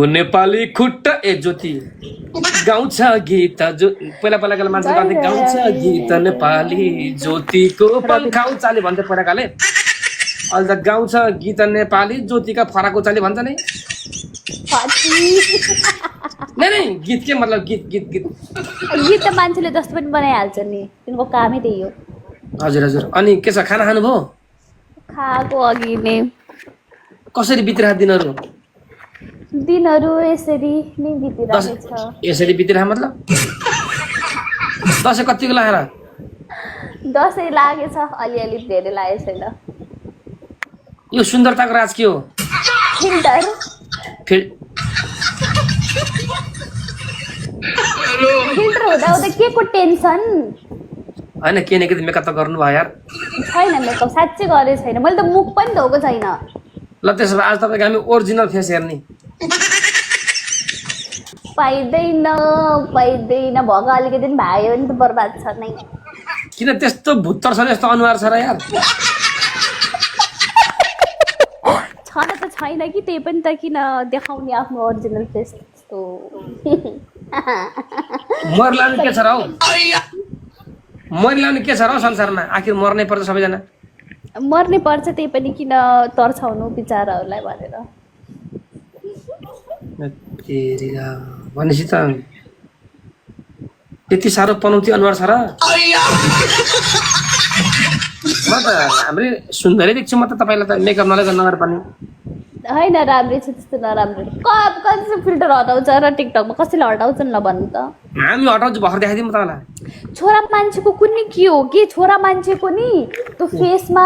नेपाली खुट्टा ए ज्योति गाउँछ गीत जो पहिला पहिलाकाले मान्छे गाउँथे गाउँछ गीत नेपाली ज्योतिको पंखा उचाले भन्थे पहिलाकाले अहिले त गाउँछ गीत नेपाली ज्योतिका फराको उचाले भन्छ नि नै गीत के मतलब गीत गीत गीत गीत त मान्छेले जस्तो पनि बनाइहाल्छ नि तिनको कामै त्यही हो हजुर हजुर अनि के छ खाना खानुभयो खाएको अघि नै कसरी बितिरहेको दिनहरू यसरी नै बितिरहेको छ यसरी बितिरहेको मतलब दसैँ कतिको लागेर दसैँ लागेछ अलिअलि धेरै लागेको छैन यो सुन्दरताको राज के हो फिल्टर फिल्टर हुँदा हुँदा के को टेन्सन होइन के न के मेकअप त गर्नु भयो यार छैन मेकअप साँच्चै गरेको छैन मैले त मुख पनि धोएको छैन ल त्यसो भए आज तपाईँको हामी ओरिजिनल फेस हेर्ने पाइँदैन भगा अलिकति पनि भयो भने त बर्बाद छ नै किन त्यस्तो भुत्तर छ यस्तो अनुहार छ र यार छन त छैन कि त्यही पनि त किन देखाउने आफ्नो ओरिजिनल फेस त्यस्तो मरिलाउने के छ र हौ मरिलाउने के छ र हौ संसारमा आखिर मर्नै पर्छ सबैजना मर्नै पर्छ त्यही पनि किन तर्छाउनु बिचाराहरूलाई भनेर भनेपछि त यति साह्रो पनौती अनुहार छ र म त हाम्रै सुन्दरै देख्छु म त तपाईँलाई त मेकअप नगर पनि होइन राम्रै छ त्यस्तो नराम्रो कसले फिल्टर हटाउँछ र टिकटकमा कसैले हटाउँछन् ल भन्नु त हामी हटाउँछु भर्खर देखाइदिउँ म तपाईँलाई छोरा मान्छेको कुनै के हो के छोरा मान्छेको नि त्यो फेसमा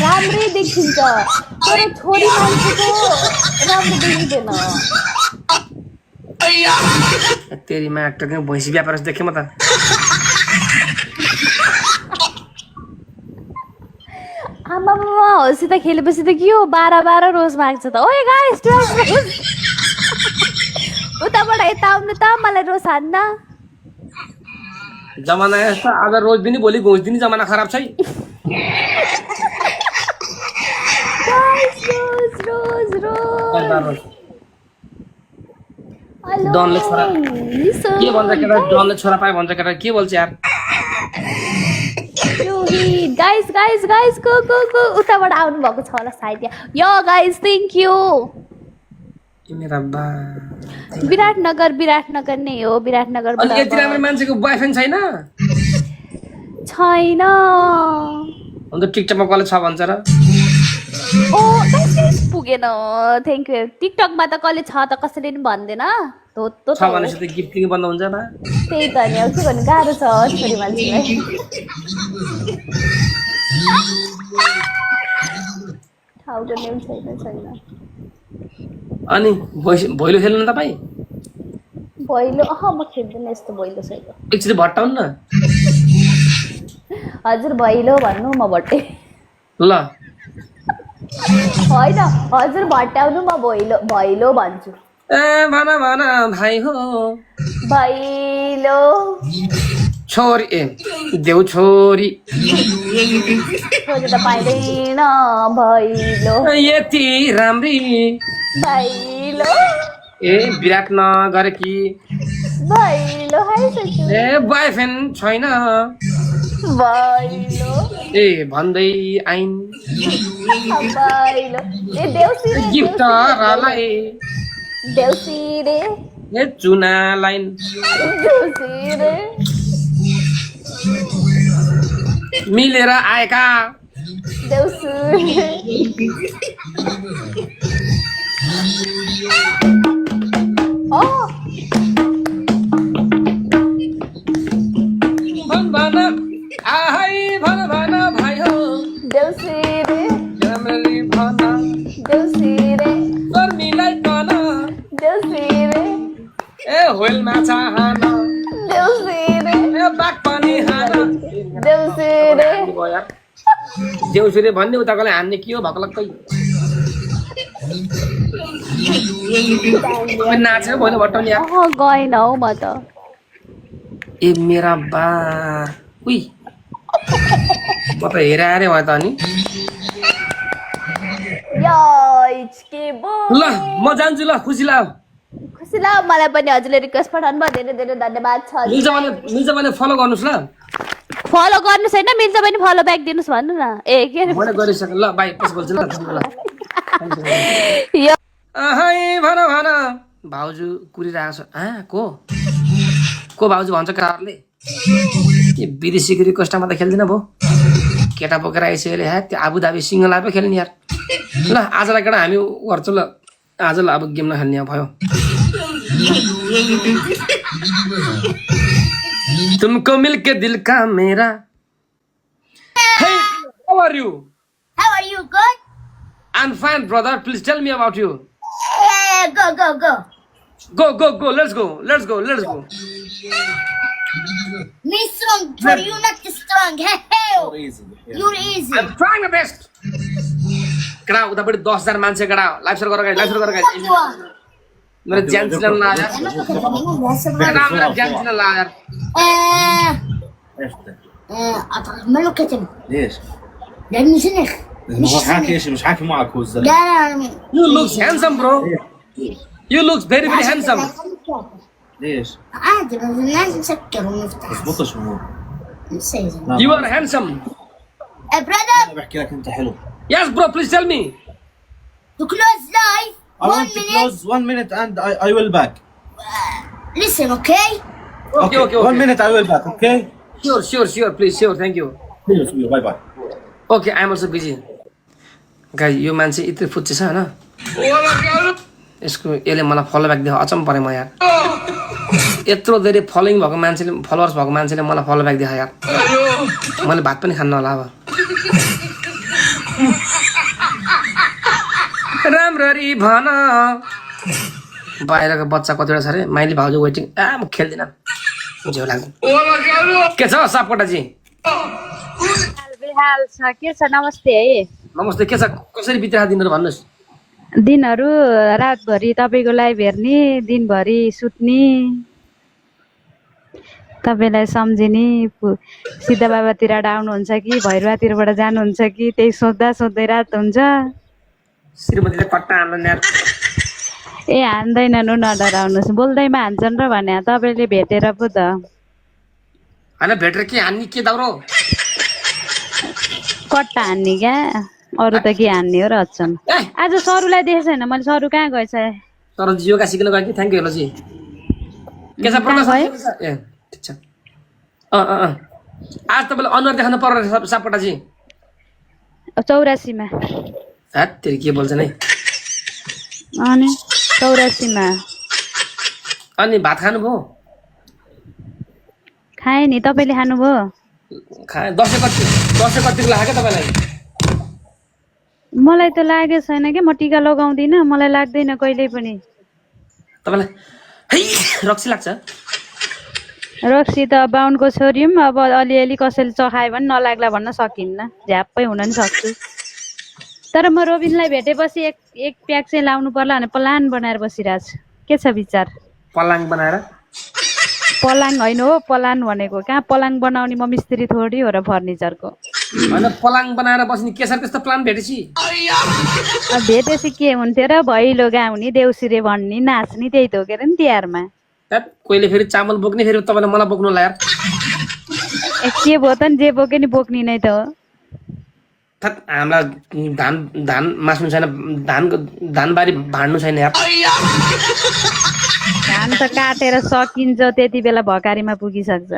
राम्रै देखिन्छ तर छोरी मान्छेको राम्रो देखिँदैन तेरीमा एक्टर भैँसी व्यापार देखेँ म त आमा हँसी त खेलेपछि त के हो 12 रोज माग्छ त ओए गाइस उताबाट यता आउनु त मलाई रोज हान्न जमाना यस्तो आज रोज दिने भोलि घोष दिने जमाना खराब छ है रोज डनले छोरा के भन्छ केटा डनले छोरा पाए भन्छ केटा के बोल्छ यार गाइस को उताबाट आउनु भएको छ होला सायद यो गाइस थ्याङ्क यू मेरा बा विराटनगर नै हो विराटनगर अनि यति राम्रो मान्छेको बोयफ्रेन्ड छैन अन्त टिकटकमा कसले छ भन्छ र ओ गाइस पुगेन थ्याङ्क यू टिकटकमा त कसले छ त कसैले पनि भन्दैन धोत्तो छ भनेपछि त गिफ्ट किन बन्द हुन्छ बा त्यही त नि के भन्नु गाह्रो छ छोरी मान्छेलाई ठाउँको नेम छैन अनि भैलो खेल्नु न तपाईँ भैलो म खेल्दैन यस्तो भैलो छैन एकचोटि भट्टाउनु न हजुर भैलो भन्नु म भट्टे ल होइन हजुर भट्टाउनु म भैलो भन्छु ए भन भाइ हो भैलो छोरी ए देउ छोरी छोरी त पाइँदैन भैलो यति राम्री भैलो ए विराटनगर कि भैलो ए बोयफ्रेन्ड छैन भैलो ए भन्दै आइन भैलो ए देउसी गिफ्ट रलाई देउसी रे ए चुना लाइन देउसी रे मिलेर आएका देउसी भन भाइ हो देउसी रे भन देउसी रे गर्मीलाई कन देउसी रे ए होल माछा हान देउसी रे ए बाघ पनि हान देउसी रे देउसी रे भन्ने उताकोलाई हान्ने के हो भक्लक्कै नाचेर भैलो भट्टाउने यार गएन हौ म त ए मेरा बा उई म त हेरे भयो त अनि यो इचके बो ल म जान्छु ल खुसी लाग्यो खुसी लाग्यो मलाई पनि हजुरले रिक्वेस्ट पठाउनु भयो धेरै धेरै धन्यवाद छ मिल्छ भने फलो गर्नुहोस् ल फलो गर्नुहोस् होइन मिल्छ भने फलो ब्याक दिनुहोस् भन्नु न ए के अरे मैले गरिसकेँ ल बाई पछि बोल्छु ल यो भन भन भाउजू कुरिरहेको छ को भाउजू भन्छ केटाहरूले के विदेशी रिक्वेस्टमा त खेल्दिनँ भो केटा बोकेर आइसक्यो अरे ह्या त्यो आबुधाबी सिङ्गल आफै खेल्ने यार ल आजलाई केटा हामी गर्छौँ ल आज ल अब गेम नखेल्ने भयो तुमको मिलके दिल का मेरा Hey, how are you? How are you? Good? I'm fine, brother. Please tell me about you. Go. Go. Let's go. Me strong for you, not strong. Hey, you're easy. I'm trying my best. कड़ा उतापट्टि 10,000 मान्छे कड़ा live share गरेर guys मेरो ज्यान चिल्लाउन ला यार मेरो ज्यान चिल्लाउन ला यार ماله كتب ليش؟ لأنه سنخ مش حاكي مش حاكي معك هو الزلمه لا You look handsome bro. You look very handsome. ليش؟ عادي بس الناس نسكر ونفتح اضبطش امور You are handsome. brother انا بحكي لك انت حلو Yes bro, please tell me. to close live I want to close 1 minute and I will back listen okay Okay. 1 minute I will back okay Sure, please, sure, thank you. bye bye Okay, I'm also busy. Guys, यो मान्छे यति फुच्चे छ हैन यसको यसले मलाई follow back दियो अचम्म परे म यार यत्रो धेरै फलोइङ भएको मान्छेले फलोअर्स भएको मान्छेले मलाई फलो ब्याक दियो यार मैले भात पनि खान्न होला अब राम्ररी भन बाहिरको बच्चा कतिवटा छ अरे माइली भाउजू वेटिङ म खेल्दिन झ्याउ लाग्छ के छ सापकोटाजी हाल छ के छ नमस्ते है नमस्ते के छ कसरी बिताएको दिनहरू भन्नुहोस् दिनहरू रातभरि तपाईँको लाइभ हेर्ने दिनभरि सुत्ने तपाईँलाई सम्झिने सिद्ध बाबातिर आउनुहुन्छ कि भैरवातिरबाट जानुहुन्छ कि त्यही सोच्दा सोच्दै रात हुन्छ श्रीमतीले कट्टा हान्दैन यार ए हान्दैनन् नडराउनुहोस् बोल्दैमा हान्छन् र भने तपाईँले भेटेर पो त होइन भेटेर के हान्ने के दाउरो कट्टा हान्ने क्या अरू त के हान्ने हो र हच्छन् आज सरुलाई देखेको छैन मैले सरू कहाँ गएछ तर योगा सिक्न गयो कि थ्याङ्क यू हेलोजी के छ प्रकाश ए ठिक छ आज तपाईँले अनुहार देखाउनु पर्यो सापकोटाजी 84 मा हात तेरि के बोल्छन् है अनि 84 मा अनि भात खानुभयो खाएँ नि तपाईँले खानुभयो खाएँ दसैँ कतिको लाग्यो तपाईँलाई मलाई त लागेको छैन कि म टिका लगाउँदिनँ मलाई लाग्दैन कहिल्यै पनि तपाईँलाई है रक्सी लाग्छ रक्सी त बाहुनको छोरी पनि अब अलिअलि कसैले चखायो भने नलाग्ला भन्न सकिन्न झ्याप्पै हुन नि सक्छु तर म रोबिनलाई भेटेपछि एक प्याक चाहिँ लाउनु पर्ला भने प्लान बनाएर बसिरहेको छु के छ विचार पलाङ बनाएर पलाङ होइन हो पलान भनेको कहाँ पलाङ बनाउने म मिस्त्री थोडी हो र फर्निचरको होइन पलाङ बनाएर बस्ने के छ त्यस्तो प्लान भेटेपछि भेटेपछि के हुन्थ्यो र भैलो गाउने देउसिरे भन्ने नाच्ने त्यही त हो के अरे नि तिहारमा कोहीले फेरि चामल बोक्ने फेरि तपाईँले मलाई बोक्नु होला यार के भयो त नि जे बोक्यो नि बोक्ने नै त हो हामीलाई धान मास्नु छैन धानबारी भाँड्नु छैन यार धान त काटेर सकिन्छ त्यति बेला भकारीमा पुगिसक्छ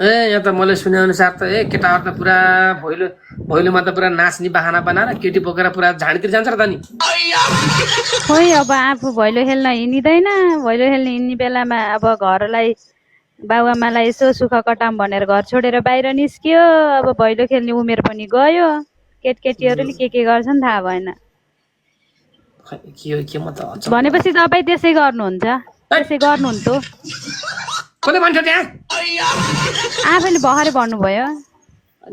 ए यहाँ त मैले सुने अनुसार त केटाहरू त पुरा भैलोमा त पुरा नाच्ने बाहना बनाएर केटी बोकेर पुरा झाडीतिर जान्छ र त नि खोइ अब आफू भैलो खेल्न हिँडिँदैन भैलो खेल्न हिँड्ने बेलामा अब घरलाई बाबुआमालाई यसो सुख कटाम भनेर घर छोडेर बाहिर निस्कियो अब भैलो खेल्ने उमेर पनि गयो केटकेटीहरूले के गर्छन् थाहा भएन भनेपछि तपाईँ त्यसै गर्नुहुन्छ त्यसै गर्नुहुन्थ्यो कसले भन्छ त्यहाँ आफैले भर्खरै भन्नुभयो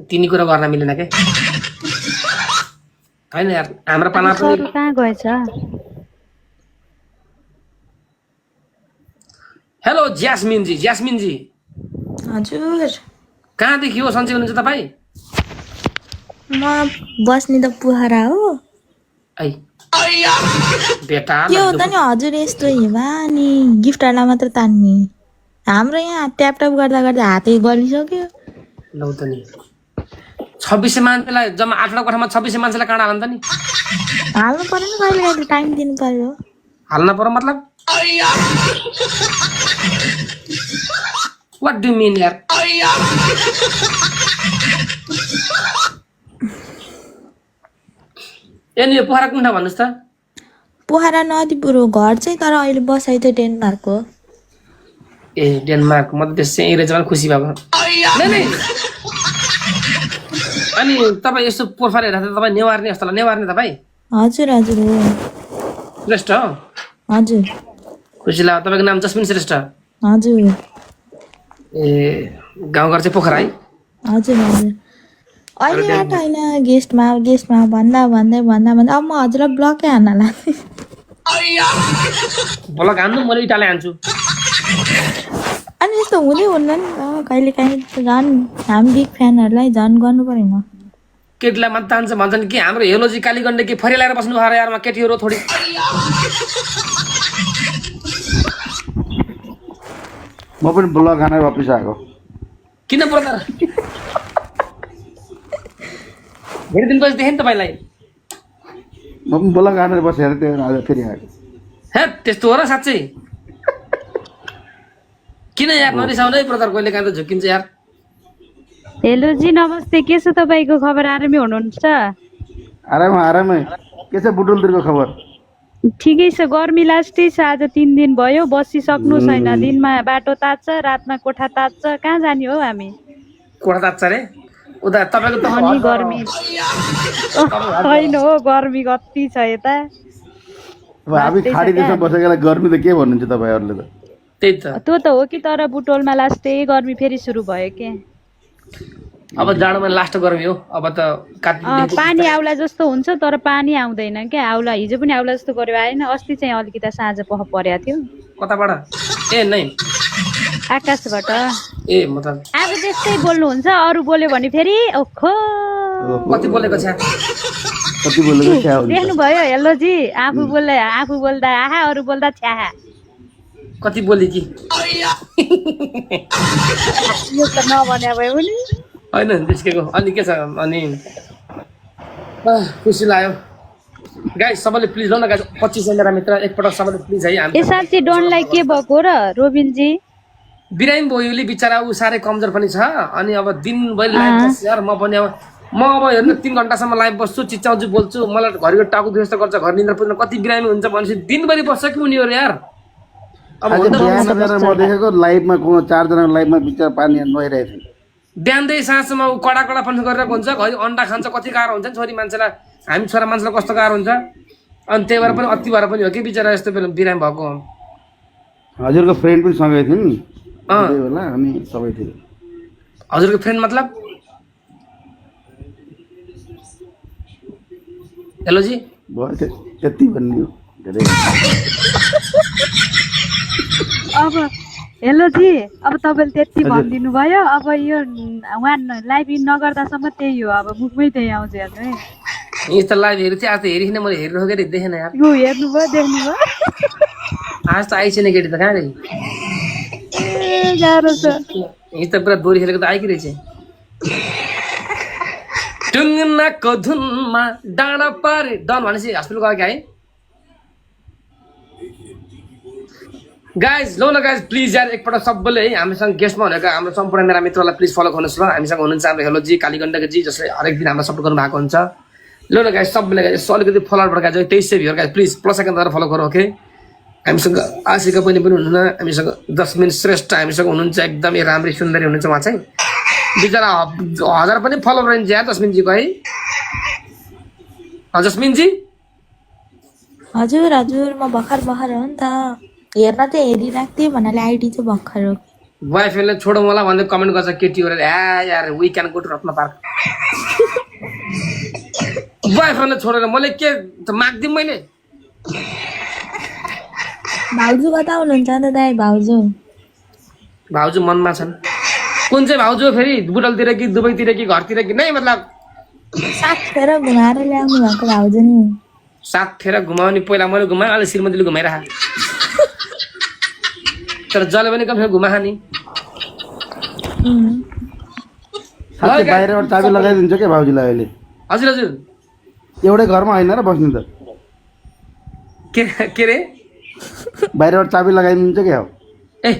तिनी कुरा गर्न मिलेन के होइन यार हाम्रो पाला सरू कहाँ गएछ हेलो ज्यास्मिनजी हजुर कहाँदेखि हो सन्चै हुनुहुन्छ तपाईँ म बस्ने त पोखरा हो ऐ बेटा के हो त नि हजुर यस्तो हेवा अनि गिफ्टहरूलाई मात्र तान्ने हाम्रो यहाँ ट्याप ट्याप गर्दा गर्दा हातै गलिसक्यो लौ त नि 26 मान्छेलाई जम्मा 8वटा कोठामा 26 मान्छेलाई काँडा हाल्नु त नि हाल्नु पर्यो नि कहिले कहिले टाइम दिनु पर्यो हाल्न पर्यो मतलब व्हाट डु मीन यार एनी पोखरा कुन ठाउँ भन्नुहोस् त पोखरा नदीपुर हो घर चाहिँ तर अहिले बसाइ चाहिँ डेनमार्क हो ए डेनमार्क म त त्यसै इङ्ग्रेजीमा पनि खुसी भएको नै अनि तपाईँ यसो प्रोफाइल हेर्दा त तपाईँ नेवार्ने जस्तो लाग्यो नेवार्ने तपाईँ हजुर हजुर हो श्रेष्ठ हो हजुर खुसी लाग्यो तपाईँको नाम जस्मिन श्रेष्ठ हजुर ए गाउँघर चाहिँ पोखरा है हजुर हजुर अहिले आएको होइन गेस्टमा भन्दा अब म हजुरलाई ब्लकै हान्न लाग्थेँ ब्लक हान्नु मैले इटाले हान्छु अनि यस्तो हुँदै हुन्न नि त कहिले काहीँ झन् हामी बिग फ्यानहरूलाई झन् गर्नु परेन केटीलाई मात्र तान्छ भन्छन् कि हाम्रो हेलोजी कालीगण्डे कि फरिया लगाएर बस्नु भएर यारमा केटीहरू थोडी म पनि ब्लग खाना वापिस आएको किन पर्दा धेरै दिनपछि देखेँ नि तपाईँलाई म पनि ब्लग खाना बसेर त्यो आज फेरि आएको हे त्यस्तो हो र साँच्चै किन यार नरिसाउनै प्रकार कहिले काहीँ त झुकिन्छ यार हेलो जी नमस्ते के छ तपाईँको खबर आरामै हुनुहुन्छ आरामै के छ बुटुलतिरको खबर ठिकै छ गर्मी लास्टै छ आज 3 दिन भयो बसिसक्नु छैन दिनमा बाटो तात्छ रातमा कोठा तात्छ कहाँ जाने हो हामी कोठा तात्छ रे उता तपाईँको त अनि गर्मी होइन हो गर्मी कति छ यता अब हामी खाडी देशमा बसेकोलाई गर्मी त के भन्नुहुन्छ तपाईँहरूले त त्यही त त्यो त हो कि तर बुटोलमा लास्टै गर्मी फेरि सुरु भयो के अब जाडोमा लास्ट गर्मी हो अब त काट्नु पानी आउला जस्तो हुन्छ तर पानी आउँदैन क्या आउला हिजो पनि आउला जस्तो गर्यो आएन अस्ति चाहिँ अलिकति साँझ पख परेको थियो कताबाट ए नै आकाशबाट ए म त आज त्यस्तै बोल्नुहुन्छ अरू बोल्यो भने फेरि ओखो कति बोलेको छ कति बोलेको क्या हुन्छ देख्नुभयो हेलो जी आफू बोल्दा आहा अरू बोल्दा छ्याहा कति बोले कि यो त नभने भयो नि होइन निस्केको अनि के छ अनि खुसी लाग्यो गाइस सबैले प्लिज ल न गाइस 25 मेरा मित्र एकपटक सबैले प्लिज है ए हामी साँच्ची डोनलाई के भएको र रोबिनजी बिरामी बोयुले बिचरा ऊ साह्रै कमजोर पनि छ अनि अब दिनभरि लाइभ बस्छ यार म पनि अब म अब हेर्नु 3 घन्टासम्म लाइभ बस्छु चिच्याउँछु बोल्छु मलाई घरिको टाउको दुखेस्तो गर्छ घर निन्द्रा पुग्न कति बिरामी हुन्छ भनेपछि दिनभरि बस्छ कि उनीहरू यार अब आज बिहान गएर म देखेको लाइभमा को 4 जनाको लाइभमा बिचरा पानी नुहाइरहेको थियो बिहानदै साँझमा ऊ कडा पनि गरिरहेको हुन्छ घरि अन्डा खान्छ कति गाह्रो हुन्छ नि छोरी मान्छेलाई हामी छोरा मान्छेलाई कस्तो गाह्रो हुन्छ अनि त्यही भएर पनि अति भएर पनि हो कि बिचरा यस्तो बिरामी भएको हजुरको फ्रेन्ड पनि सँगै थियो नि त्यही बेला हामी सबै थियो हजुरको फ्रेन्ड मतलब हेलो जी भयो त्यति भन्ने हो धेरै अब हेलो जी अब तपाईँले त्यति भनिदिनु भयो अब यो उहाँ लाइभ इन नगर्दासम्म त्यही हो अब मुखमै त्यही आउँछ हेर्नु है यस्तो लाइभ हेरेको थिएँ आज त हेरिकन मैले हेरिरहेको के देखेन यार यो हेर्नुभयो देख्नुभयो आज त आइसेन केटी त कहाँ गई ए गाह्रो छ यी त पुरा दोरी खेलेको त आइकी रहेछ टुङ्नाको धुनमा डाँडा पारे डन भनेपछि हस्पिटल गयो क्या है गाइज ल न गाइज प्लिज यार एकपल्ट सबैले है हामीसँग गेस्टमा भनेको हाम्रो सम्पूर्ण मेरा मित्रलाई प्लिज फलो गर्नुहोस् ल हामीसँग हुनुहुन्छ हाम्रो हेलो जी कालीगण्डको जी जसले हरेक दिन हामीलाई सपोर्ट गर्नु भएको हुन्छ ल न गाइज सबैले गाइज अलिकति फलोअर भड्का चाहिँ 2300 भ्युर गाइज प्लिज प्लस सेकेन्ड गरेर फलो गरौँ ओके हामीसँग आशिका पनि हुनुहुन्न हामीसँग जस्मिन श्रेष्ठ हामीसँग हुनुहुन्छ एकदमै राम्री सुन्दरी हुनुहुन्छ उहाँ चाहिँ बिचरा 1000 पनि फलो रहन्छ यार जस्मिनजीको है जस्मिनजी हजुर हजुर म भर्खर हो नि त हेर्न चाहिँ हेरिरहेको थिएँ भन्नाले आइडी चाहिँ भर्खर हो बोयफ्रेन्डले छोडौँ होला भन्दै कमेन्ट गर्छ केटी ए यार we can go to Ratna Park बोयफ्रेन्डले छोडेर मैले के माग्दिउँ मैले भाउजू कता हुनुहुन्छ त दाइ भाउजू मनमा छन् कुन चाहिँ भाउजू फेरि बुटलतिर कि दुबईतिर कि घरतिर कि नै मतलब साथेर घुमाएर ल्याउनु भएको भाउजू नि सात फेर घुमाउने पहिला मैले घुमाएँ अहिले श्रीमतीले घुमाइरह तर जसले पनि कम घुमा नि साथै बाहिरबाट चाबी लगाइदिन्छ क्या भाउजूलाई अहिले हजुर हजुर एउटै घरमा होइन र बस्नु त के रे बाहिरबाट चाबी लगाइदिन्छ क्या हो ए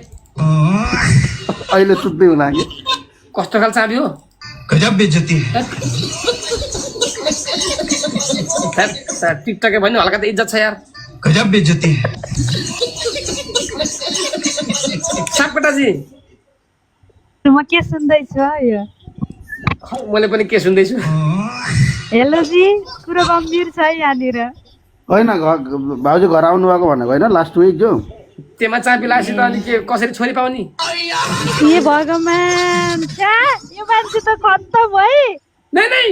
अहिले सुत्दै होला कि कस्तो खाल चाबी हो गजब बेइज्जती टिकटकै भन्नु हल्का त इज्जत छ यार गजब बेइज्जती सापकोटाजी म के सुन्दैछु यो मैले पनि के सुन्दैछु हेलो जी कुरो गम्भीर छ यहाँनिर होइन भाउजू घर आउनु भएको भनेको होइन लास्ट विक जो त्यसमा चाबी लासी त अनि के कसरी छोरी पाउने ए भगवान छ्या यो मान्छे त खत्तम भए नै नै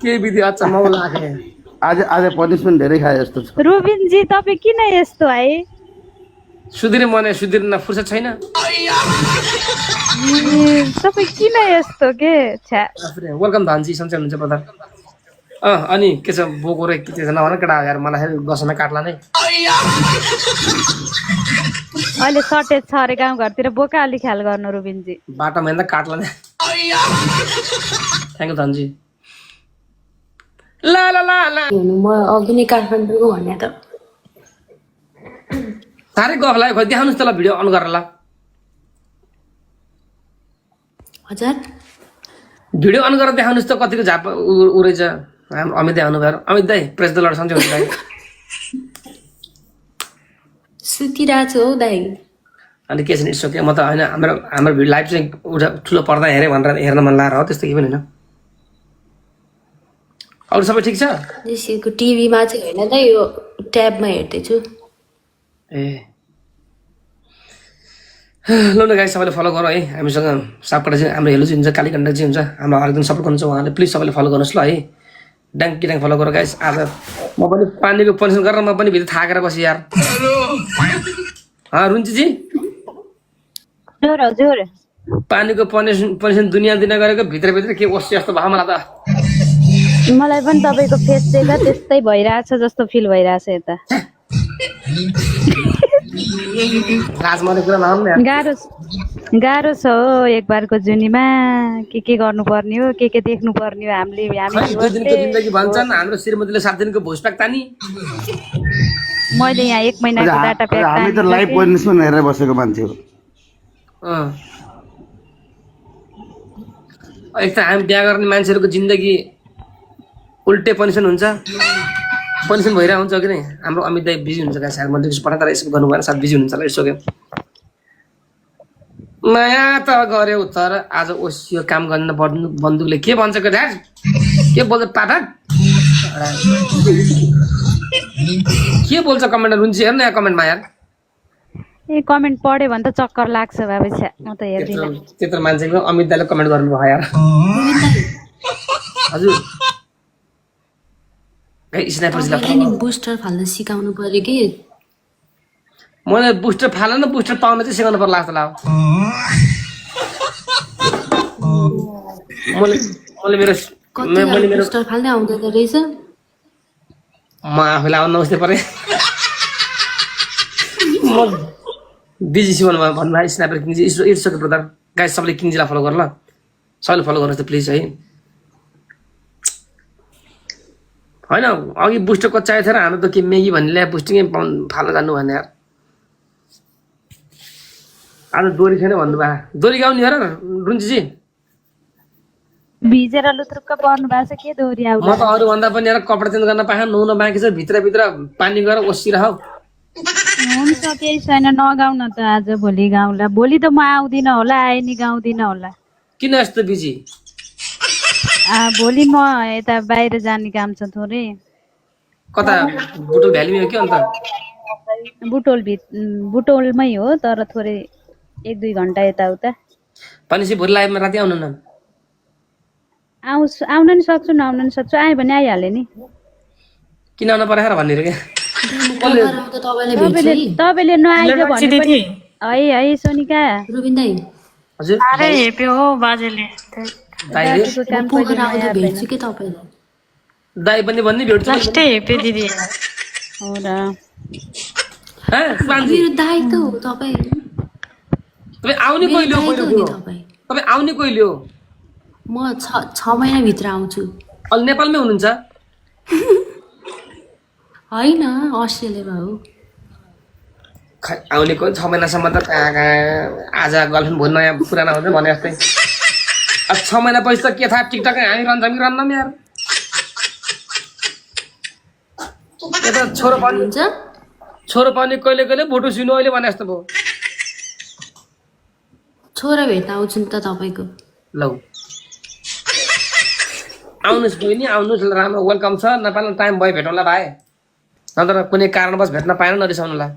के विधि अच्छा मौला लाग्यो आज पनिसमेन्ट धेरै खाए जस्तो छ रुबिनजी तपाईँ किन यस्तो है सुधिर मने सुधिर्न फुर्सद छैन तपाईँ किन यस्तो के छ्या वेलकम धनजी सन्चै हुनुहुन्छ ब्रदर अनि के छ बोको र के छ नभन केटा यार मलाई दसैँमा काट्ला नै अहिले सर्टेज छ अरे गाउँघरतिर बोका अलि ख्याल गर्नु रुबिनजी बाटोमा हिँड्दा काट्ला नै थ्याङ्क यू धनजी ला ला ला ला म अघि नै काठमाडौँको भने त साह्रै गफ लाग्यो खोइ देखाउनुहोस् त ल भिडियो अन गरेर ल हजुर भिडियो अन गरेर देखाउनुहोस् त कतिको झाप उरेछ हाम्रो अमित दाई आउनु भयो अमित दाई प्रेस द लर्ड सन्चै हुनुहुन्छ दाइ सुतिरहेको छु हौ दाइ अनि के छ नि इट्स ओके म त होइन हाम्रो भिडियो लाइभ चाहिँ ठुलो पर्दा हेरेँ भनेर हेर्न मन लागेर हो त्यस्तो केही पनि होइन अरू सबै ठिक छ त्यसको टिभीमा चाहिँ होइन दाइ यो ट्याबमा हेर्दैछु ए ल न गाइस सबैले फलो गरौँ है हामीसँग सापकोटा चाहिँ हाम्रो हेलो चाहिँ हुन्छ कालीकण्डक चाहिँ हुन्छ हाम्रो हरेक दिन सपोर्ट गर्नुहुन्छ उहाँले प्लिज सबैले फलो गर्नुहोस् ल है ड्याङ किटाङ फलो गर गाइस आज म पनि पानीको पनिसन गरेर म पनि भित्र थाकेर बसेँ यार रुन्चीजी हजुर पानीको पनिसन दुनियाँ दिन गरेको भित्रभित्र के ओसी जस्तो भयो मलाई त मलाई पनि तपाईँको फेस देख्दा त्यस्तै भइरहेछ जस्तो फिल भइरहेछ यता राजमाले कुरा नआउनु यार गाह्रो छ हो एक बारको जुनीमा के गर्नुपर्ने हो के देख्नु पर्ने हो हामी दुई दिनको जिन्दगी भन्छन् हाम्रो श्रीमतीले 7 दिनको भोज प्याक तानी मैले यहाँ 1 महिनाको डाटा प्याक हामी त लाइभ पनिसमेन्ट हेरेर बसेको मान्छे हो एक त हामी बिहा गर्ने मान्छेहरूको जिन्दगी उल्टे पनिसन हुन्छ पनिसन भइरहेको हुन्छ कि नै हाम्रो अमित दाई बिजी हुन्छ क्या सायद मैले पठाएर तर यसो गर्नु भएन सायद बिजी हुनुहुन्छ होला यसो के माया त गऱ्यौ तर आज ओसियो काम गर्न बन्दुकले के भन्छ के ढाड के बोल्छ पाठक के बोल्छ कमेन्टमा रुन्ची हेर्नु यहाँ कमेन्टमा यार ए कमेन्ट पढ्यो भने त चक्कर लाग्छ बाबु छ्या म त हेर्दिन त्यत्रो मान्छेको अमित दाइले कमेन्ट गर्नुभयो यार हजुर बुस्टर फाल्न सिकाउनु पर्यो कि मैले बुस्टर फाल्न न बुस्टर पाउन चाहिँ सिकाउनु पर्ला जस्तो लाग्यो मैले मेरो बुस्टर फाल्नै आउँदैन रहेछ म आफैलाई आउनु नउस्दै परे म बिजी छु भन्नुभयो स्न्यापर किङजी इट्स ओके ब्रदर गाइस सबैले किङजीलाई फलो गर ल सबैले फलो गर्नुहोस् त प्लिज है होइन अघि बुस्टर को चाहिएको थियो र हाम्रो त के मेगी भन्ने ल्याए बुस्टिङै फाल्न जानु भने यार आज दोरी छैन भन्नुभयो दोरी गाउने हो र रुन्चीजी भिजेर लुत्रुक्क पर्नु भएको छ के दोहोरी आउँछ म त अरू भन्दा पनि यार कपडा चेन्ज गर्न पाएँ नुहाउन बाँकी छ भित्र पानी गएर ओसिरह हुन्छ केही छैन नगाउन त आज भोलि गाउँला भोलि त म आउँदिनँ होला आए नि गाउँदिनँ होला किन यस्तो बिजी भोलि म यता बाहिर जाने काम छ थोरै कता बुटोल भ्यालीमै हो कि अन्त बुटोलमै हो तर थोरै 1-2 घन्टा यताउता भनेपछि भोलि लाइभमा राति आउनु न आउन नि सक्छु नआउन नि सक्छु आयो भने आइहाल्यो नि किन आउनु परेर भन्ने क्या तपाईँले नआइदियो भने है सोनिका रुबिन दाइ हजुर साह्रै हेप्यो हो बाजेले दाइले पोखरा आउँदा भेट्छु कि तपाईँलाई दाइ पनि भन्ने भेट्छ लास्टै हेप्यो दिदी हो र मेरो दाइ त हो तपाईँ तपाईँ आउने कहिले हो पहिलो कुरो तपाईँ तपाईँ आउने कहिले हो म 6 महिनाभित्र आउँछु अहिले नेपालमै हुनुहुन्छ होइन अस्ट्रेलियामा हो खै आउने कोही 6 महिनासम्म त कहाँ आज गर्लफ्रेन्ड भयो नयाँ पुरानो हुन्छ भने जस्तै अब 6 महिना पछि त के थाहा टिकटकै हानिरहन्छ कि रहन्न यार यता छोरो पाउने कहिले कहिले भोटो सुन्नु अहिले भने जस्तो भयो छोरा भेट्न आउँछु नि त तपाईँको लौ आउनुहोस् बहिनी आउनुहोस् राम्रो वेलकम छ नेपालमा टाइम भयो भेटौँला भाइ नत्र कुनै कारणवश भेट्न पाएन नरिसाउनुला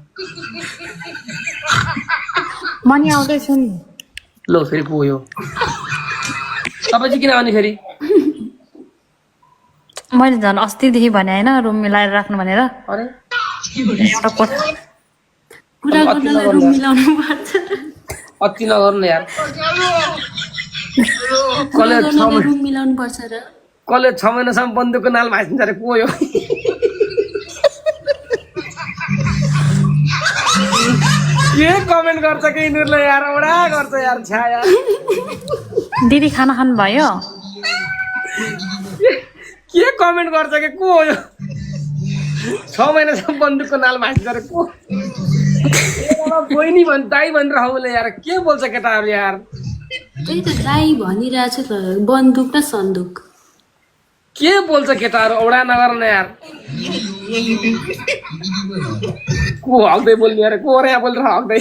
मनी आउँदैछु नि लो फेरि को यो तपाईँ चाहिँ किन आउने फेरि मैले झन् अस्तिदेखि भने होइन रुम मिलाएर राख्नु भनेर अरे एउटा कोठा कुरा गर्नलाई रुम मिलाउनु पर्छ अति नगर्नु यार रुम मिलाउनु पर्छ र कसले 6 महिनासम्म बन्दुकको नाल भाँचिन्छ अरे को यो के कमेन्ट गर्छ कि यिनीहरूले यार औडा गर्छ यार छ्या यार दिदी खाना खानु भयो के कमेन्ट गर्छ कि को हो यो 6 महिनासम्म बन्दुकको नाल भाँचिन्छ अरे को बहिनी भन् दाइ भनेर उसले यार के बोल्छ केटाहरू यार त्यही त दाइ भनिरहेछ त बन्दुक न सन्दुक के बोल्छ केटाहरू औडा नगर्न यार को हक्दै बोल्ने यार को यहाँ बोलेर हक्दै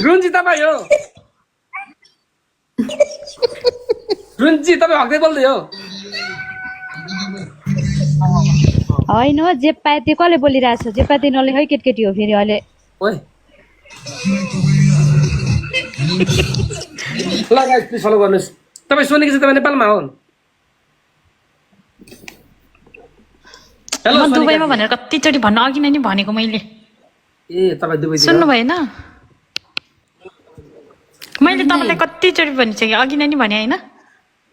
रुन्ची तपाईँ हो रुन्ची तपाईँ हक्दै बोल्दै हो होइन हो जे पाए त्यो कसले बोलिरहेछ जे पाए त्यो नले है केटकेटी हो फेरि अहिले ओए ल गाइस प्लिज फलो गर्नुहोस् तपाईँ सोनेकी चाहिँ तपाईँ नेपालमा हो हेलो म दुबईमा भनेर कतिचोटि भन्न अघि नै नि भनेको मैले ए तपाईँ दुबई सुन्नु भएन मैले तपाईँलाई कतिचोटि भनिसकेँ अघि नै नि भने होइन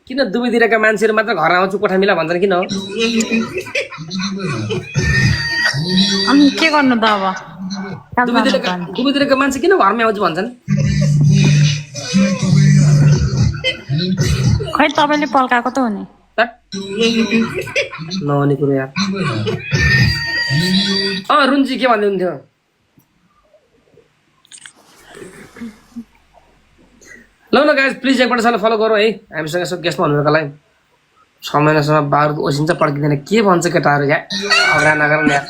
किन दुबईतिरका मान्छेहरू मात्र घर आउँछु कोठा मिला भन्छन् किन हो अनि के गर्नु त अब दुबईतिरका मान्छे किन घरमै आउँछु भन्छन् खै तपाईँले पल्काएको त हो नि नहुने कुरो यार रुन्ची के भन्दै हुन्थ्यो ल न गाइस प्लिज एकपल्ट साल फलो गरौँ है हामीसँग यसो गेस्टमा हुनुको लागि 6 महिनासम्म बाहिर ओसिन्छ पड्किँदैन के भन्छ केटाहरू या अग्रा नगर यार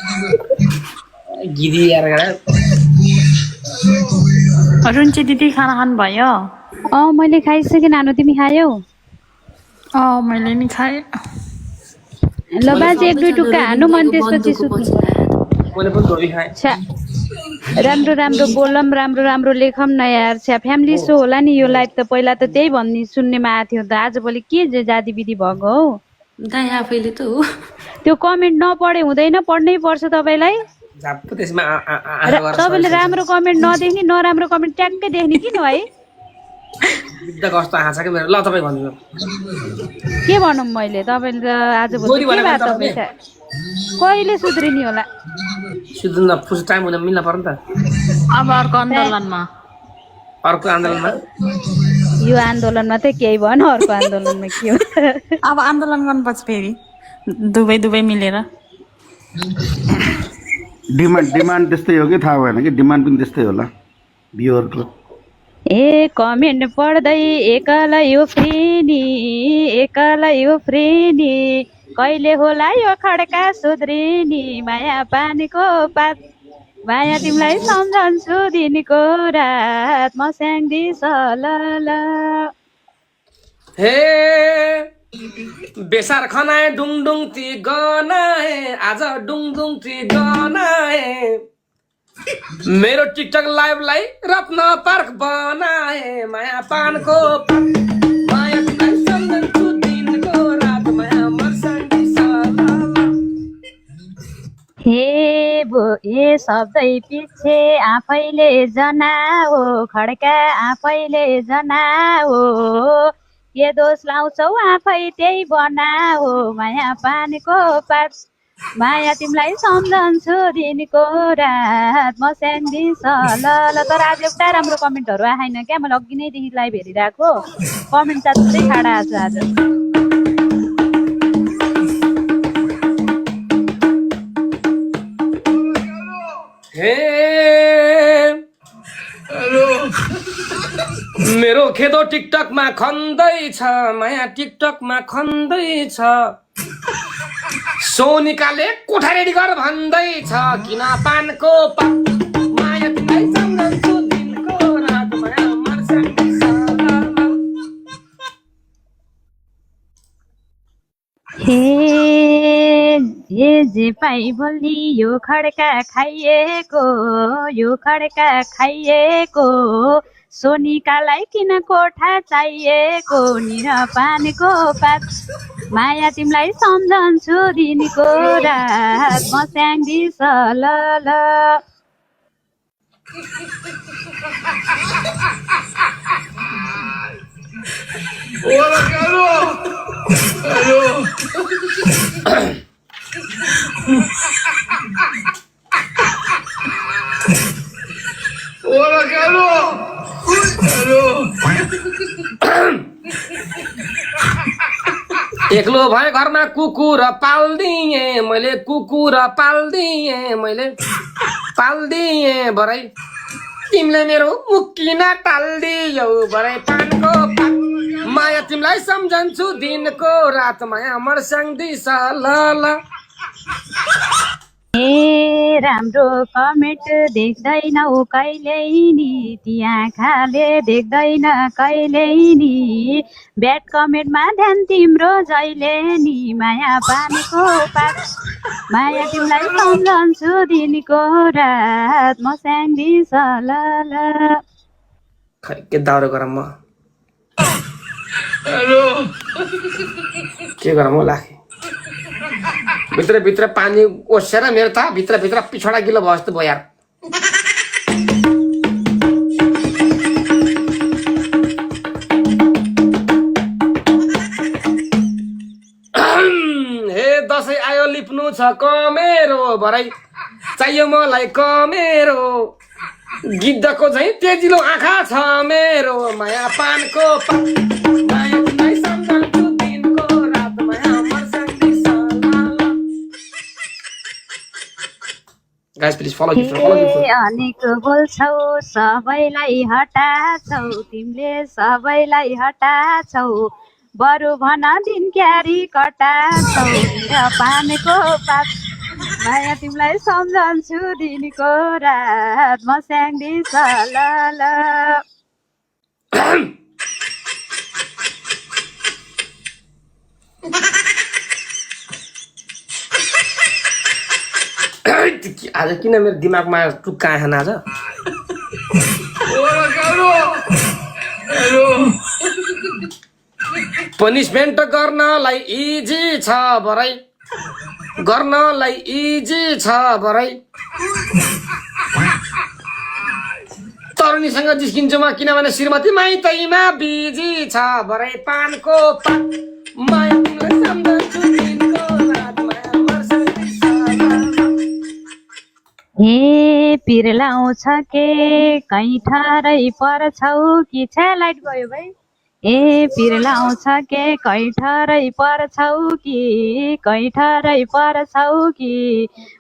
गिदी यार रुन्ची दिदी खाना खानु भयो मैले खाइसकेँ नानु तिमी खायौ मैले नि खाएँ ल बाजे 1-2 टुक्का हान्नु मन त्यसपछि सुत्नु मैले पनि धोबी खाएँ राम्रो राम्रो बोलम राम्रो राम्रो लेखम न यार छ्या फ्यामिली सो होला नि यो लाइफ त पहिला त त्यही भन्ने सुन्नेमा आएको थियो त आजभोलि के जाति विधि भएको हो दाइ आफैले त हो त्यो कमेन्ट नपढे हुँदैन पढ्नै पर्छ तपाईँलाई झाप्पु त्यसमा तपाईँले राम्रो कमेन्ट नदेख्ने नराम्रो कमेन्ट ट्याक्कै देख्ने किन है बित्दा कस्तो आँखा छ कि मेरो ल तपाईँ भन्नु के भनौँ मैले तपाईँले त आजभोलि के बात तपाईँ कहिले सुध्रिने होला सुध्नु पुस टाइम हुन मिल्न पर्यो नि त अब अर्को आन्दोलनमा अर्को आन्दोलनमा यो आन्दोलनमा त केही भएन अर्को आन्दोलनमा के हो अब आन्दोलन गर्नुपर्छ फेरि दुवै मिलेर डिमान्ड त्यस्तै हो कि थाहा भएन कि डिमान्ड पनि त्यस्तै होला भ्युअरको ए कमेन्ट पढ्दै एकला यो फ्रेनी कहिले होला यो खड्का सुध्रिनी माया पानीको पात माया तिमीलाई सम्झन्छु दिनको रात म स्याङ्दी सलल हे बेसार खनाए डुङडुङ ती गनाए आज डुङडुङ ती गनाए मेरो टिकटक लाइभलाई रत्न पार्क बनाए माया पानको माया तिमीलाई सम्झन्छु दिनको रात माया मर्साङ्गी सलल हे ए शब्दै पछि आफैले जनाओ खड्का आफैले जनाओ के दोष लाउँछौ आफै त्यही बनाओ माया पानीको पात माया तिमीलाई सम्झन्छु दिनको रात म स्याङ्दिस ल तर आज एउटा राम्रो कमेन्टहरू आएन क्या मैले अघि नैदेखि लाइभ हेरिरहेको कमेन्ट चाहिँ खाडा आएको आज मेरो खेदो टिकटकमा खन्दैछ माया टिकटकमा खन्दैछ सोनिकाले कोठा रेडी गर भन्दैछ किन पानको माया तिमीलाई सम्झन्छु दिनको रात माया मर्छ हे जे पाइ बोल्नी यो खड्का खाइएको सोनिकालाई किन कोठा चाहिएको निर पानीको पात माया तिमीलाई सम्झन्छु दिनको रात म स्याङ्दिस ल एक्लो भए घरमा कुकुर पाल्दिए मैले कुकुर पाल्दिए भरै तिमीले मेरो मुक्किन टाल्दियौ भरै पानको माया तिमीलाई सम्झन्छु दिनको रात माया मर्स्याङ्दिस ल ए राम्रो कमेन्ट देख्दैनौ कहिल्यै नि त्यहाँ खाले देख्दैन कहिल्यै नि ब्याड कमेन्टमा ध्यान तिम्रो जहिले नि माया पानीको पात माया तिमीलाई सम्झन्छु दिनको रात म स्याङ्दिस ल खै के दाउरो गरम म के गरम होला भित्र पानी ओसेर मेरो त भित्र पिछडा गिलो भयो जस्तो भयो यार हे दसैँ आयो लिप्नु छ कमेरो भरै चाहियो मलाई कमेरो गिद्धको झैँ तेजिलो आँखा छ मेरो माया पानको माया तिमीलाई सम्झन्छु दिनको रात माया मर्स्याङ्दिस गाइस प्लिज फलो अनेक बोल्छौ सबैलाई हटाछौ तिमीले सबैलाई हटाछौ बरु भन दिन क्यारी कटाछौ पानीको पात माया तिमीलाई सम्झन्छु दिनको रात म स्याङ्दिस ल आज किन मेरो दिमागमा टुक्का आएन आज पनिसमेन्ट गर्नलाई इजी छ भरै तरुणीसँग जिस्किन्छु म किनभने श्रीमती माइतैमा बिजी छ भरै पानको माया तिमीलाई सम्झन्छु दिनको रात माया मर्स्याङ्दिस हे पिर लाउँछ के कहीँ ठहरै पर्छौ कि छ्या लाइट गयो भाइ ए पिर लाउँछ के कहीँ ठहरै पर्छौ कि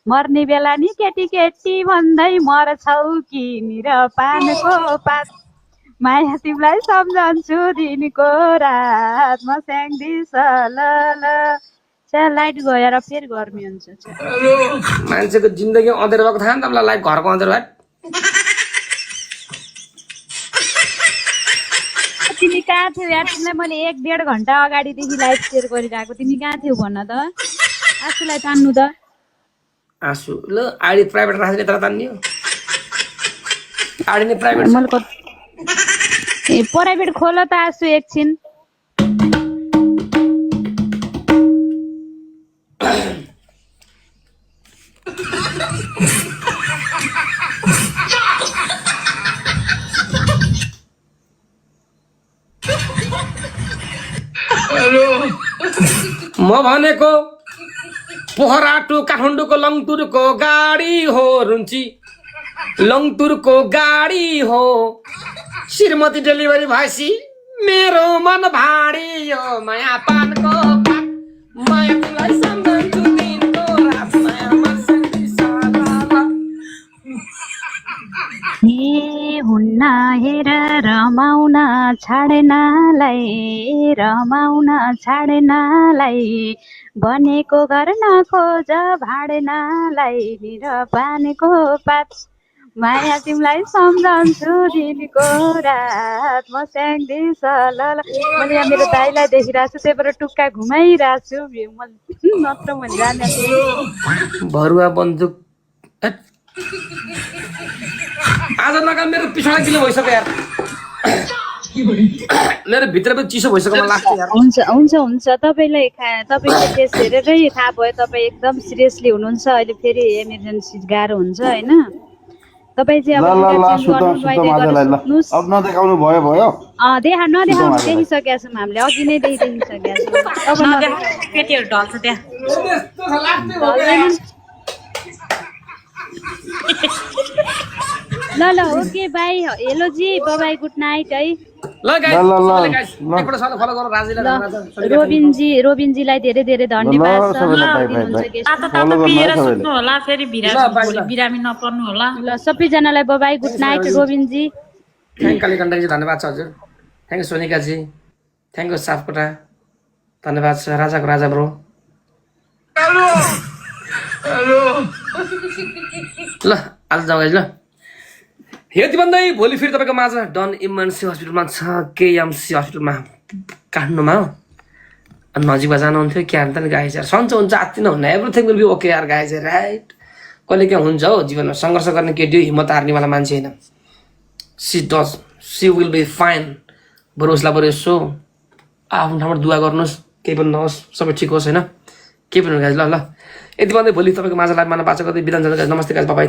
मर्ने बेला नि केटी भन्दै मर्छौ कि निर पानको पात माया तिमीलाई सम्झन्छु दिनको रात म स्याङ्दिस ल लाइट गयो र फेरि गर्मी हुन्छ मान्छेको जिन्दगी अँधेरो भएको थाहा नि त लाइट घरको अँधेरो भयो तिमी कहाँ थियौ यार तिमीलाई मैले 1.5 घन्टा अगाडिदेखि लाइभ सेयर गरिरहेको तिमी कहाँ थियौ भन्न त आँसुलाई तान्नु त आँसु ल आडी प्राइभेट राख्ने तर तान्नियो आडी नै प्राइभेट ए प्राइभेट खोल त आँसु एकछिन म भनेको पोखरा टु काठमाडौँको लङतुरको गाडी हो रुन्ची लङतुरको गाडी हो श्रीमती डेलिभरी भएपछि मेरो मन भाडियो माया पानको पात माया तिमीलाई सम्झन्छु दिनको रात मायामा सन्धिसाला ए हुन्न हेर रमाउन छाडेनलाई बनेको घर नखोज भाडेनलाई निर पानीको पात माया तिमीलाई सम्झन्छु दिनको रात म स्याङ्दैछ ल मैले यहाँ मेरो दाइलाई देखिरहेको छु त्यही भएर टुक्का घुमाइरहेको छु नत्र मैले जाने भरुवा बन्दुक हट। आज नका मेरो पिछाडा किलो भइसक्यो यार मेरो भित्र पनि चिसो भइसक्यो मलाई लाग्छ यार हुन्छ हुन्छ हुन्छ तपाईँले तपाईँले टेस्ट हेरेरै थाहा भयो तपाईँ एकदम सिरियसली हुनुहुन्छ अहिले फेरि इमर्जेन्सी गाह्रो हुन्छ होइन तपाईँ चाहिँ ल ल ल सुत सुत माझलाई ल अब नदेखाउनु भयो नदेखाउनु देखिसकेका छौँ हामीले अघि नै देखिसकेका छौँ केटीहरू ढल्छ त्यहाँ ल ल ओके बाई हेलो जी बाई गुड नाइट है ल गाइस एकपल्ट सबै फलो गरौ राजीलाई रोबिनजीलाई धेरै धेरै धन्यवाद छ तातो पिएर सुत्नु होला फेरि बिरामी नपर्नु होला ल सबैजनालाई बाई गुड नाइट रोबिनजी थ्याङ्क कालीकण्ठजी धन्यवाद छ हजुर थ्याङ्क सोनिकाजी थ्याङ्क सापकोटा धन्यवाद छ राजाको राजा ब्रो ल आज जाउँ गाइस ल यति भन्दै भोलि फेरि तपाईँको माझ डन इमर्जेन्सी हस्पिटलमा छ केएमसी हस्पिटलमा काठमाडौँमा हो अनि नजिकमा जानुहुन्थ्यो क्या अन्त नि गाइस यार सन्चो हुन्छ आत्ति नहुन्न एभ्रिथिङ विल बी ओके यार गाइस राइट कहिले क्या हुन्छ हो जीवनमा सङ्घर्ष गर्ने केटी हो हिम्मत हार्नेवाला मान्छे होइन सी विल बी फाइन बरु उसलाई बरु यसो आफ्नो ठाउँमा दुवा गर्नुहोस् केही पनि नहोस् सबै ठिक होस् होइन केही पनि गाइस ल ल यति भन्दै भोलि तपाईँको माझ लाइभ मान्न बाचा गर्दै बिदान जाँदा नमस्ते गाइस बाइ